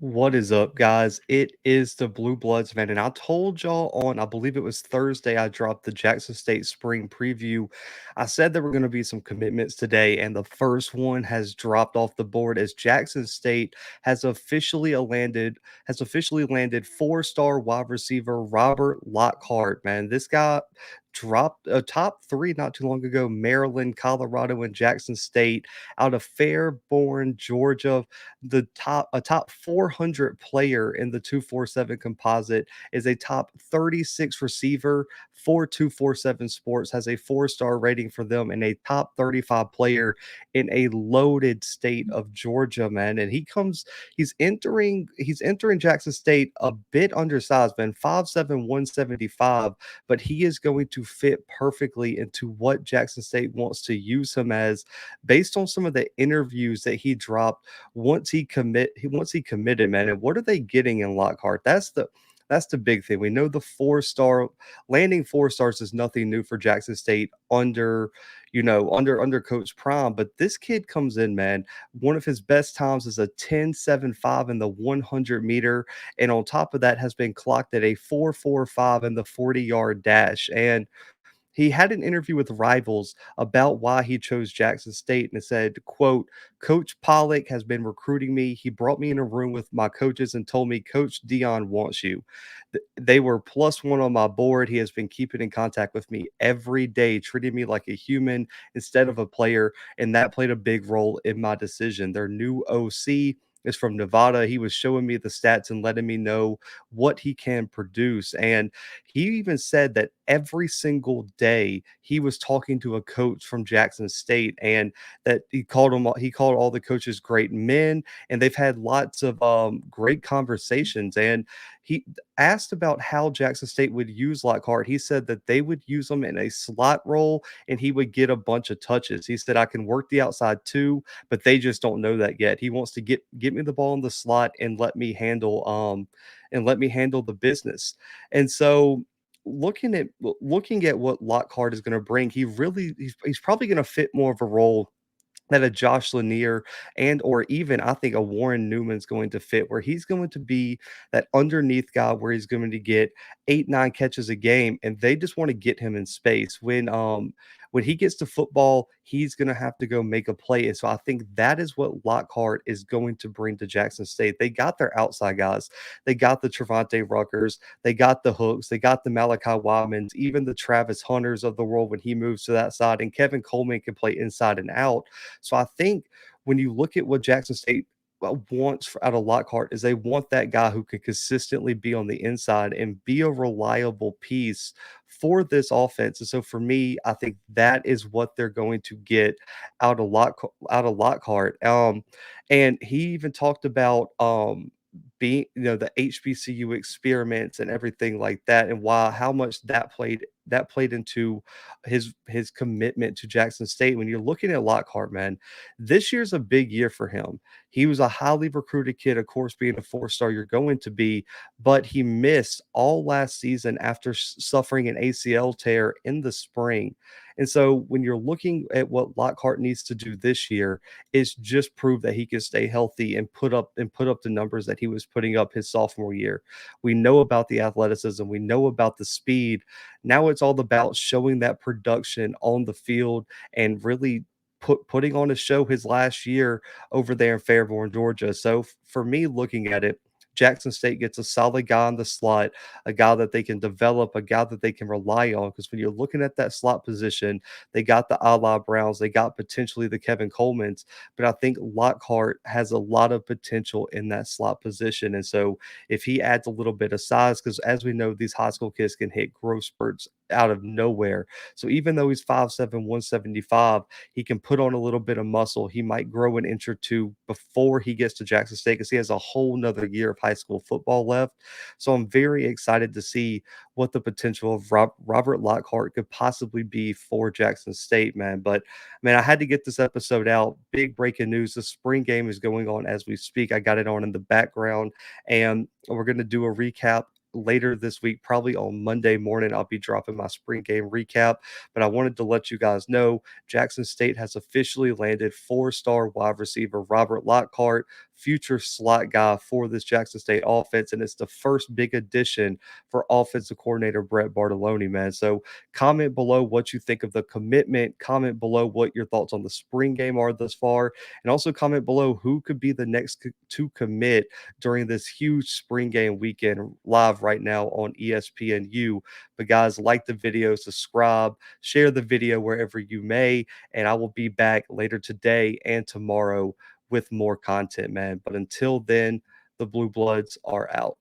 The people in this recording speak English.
What is up, guys? It is the Blue Bloods, man. And I told y'all on, I believe it was Thursday, I dropped the Jackson State spring preview. I said there were going to be some commitments today, and the first one has dropped off the board as Jackson State has officially landed four-star wide receiver Robert Lockhart. Man, this guy dropped a top three not too long ago: Maryland, Colorado, and Jackson State out of Fairborn, Georgia. A top 400 player in the 247 composite, is a top 36 receiver for 247 Sports, has a four-star rating for them, and a top 35 player in a loaded state of Georgia, man. And he's entering Jackson State a bit undersized, man. 5'7", 175, but he is going to fit perfectly into what Jackson State wants to use him as, based on some of the interviews that he dropped once he committed, man. And what are they getting in Lockhart? That's the big thing. We know the four-star landing four stars is nothing new for Jackson State under Coach Prime, but this kid comes in, man. One of his best times is a 10.75 in the 100 meter, and on top of that has been clocked at a 4.45 in the 40-yard dash. And he had an interview with Rivals about why he chose Jackson State, and it said, quote, "Coach Pollock has been recruiting me. He brought me in a room with my coaches and told me Coach Dion wants you. They were plus one on my board. He has been keeping in contact with me every day, treating me like a human instead of a player, and that played a big role in my decision. Their new OC is from Nevada. He was showing me the stats and letting me know what he can produce." And he even said that every single day he was talking to a coach from Jackson State, and that he called all the coaches great men, and they've had lots of great conversations. And he asked about how Jackson State would use Lockhart. He said that they would use him in a slot role and he would get a bunch of touches. He said, "I can work the outside too, but they just don't know that yet." He wants to get me the ball in the slot and let me handle the business. And so looking at what Lockhart is going to bring, he's probably going to fit more of a role that a Josh Lanier and or even I think a Warren Newman's going to fit, where he's going to be that underneath guy where he's going to get 8, 9 catches a game, and they just want to get him in space. When he gets to football, he's going to have to go make a play. And so I think that is what Lockhart is going to bring to Jackson State. They got their outside guys. They got the Trevante Ruckers. They got the Hooks. They got the Malachi Wildmans, even the Travis Hunters of the world when he moves to that side. And Kevin Coleman can play inside and out. So I think when you look at what Jackson State wants out of Lockhart, is they want that guy who can consistently be on the inside and be a reliable piece for this offense. And so for me, I think that is what they're going to get out of Lockhart. And he even talked about being, the HBCU experiments and everything like that, and why how much that played into his commitment to Jackson State. When you're looking at Lockhart, man, this year's a big year for him. He was a highly recruited kid, of course, being a four-star you're going to be, but he missed all last season after suffering an ACL tear in the spring. And so when you're looking at what Lockhart needs to do this year, is just prove that he can stay healthy and put up the numbers that he was putting up his sophomore year. We know about the athleticism, we know about the speed. Now it's all about showing that production on the field and really putting on a show his last year over there in Fairborn, Georgia. So for me, looking at it, Jackson State gets a solid guy in the slot, a guy that they can develop, a guy that they can rely on. Because when you're looking at that slot position, they got the Ala Browns, they got potentially the Kevin Colemans, but I think Lockhart has a lot of potential in that slot position. And so if he adds a little bit of size, because as we know, these high school kids can hit growth spurts out of nowhere. So even though he's 5'7", 175, he can put on a little bit of muscle. He might grow an inch or two before he gets to Jackson State, because he has a whole nother year of high school football left. So I'm very excited to see what the potential of Robert Lockhart could possibly be for Jackson State, man. But man, I had to get this episode out. Big breaking news. The spring game is going on as we speak. I got it on in the background, and we're going to do a recap later this week, probably on Monday morning. I'll be dropping my spring game recap, but I wanted to let you guys know Jackson State has officially landed four-star wide receiver Robert Lockhart, future slot guy for this Jackson State offense, and it's the first big addition for offensive coordinator Brett Bartolone, man. So comment below what you think of the commitment. Comment below what your thoughts on the spring game are thus far, and also comment below who could be the next to commit during this huge spring game weekend live right now on ESPNU. But guys, like the video, subscribe, share the video wherever you may, and I will be back later today and tomorrow with more content, man. But until then, the Blue Bloods are out.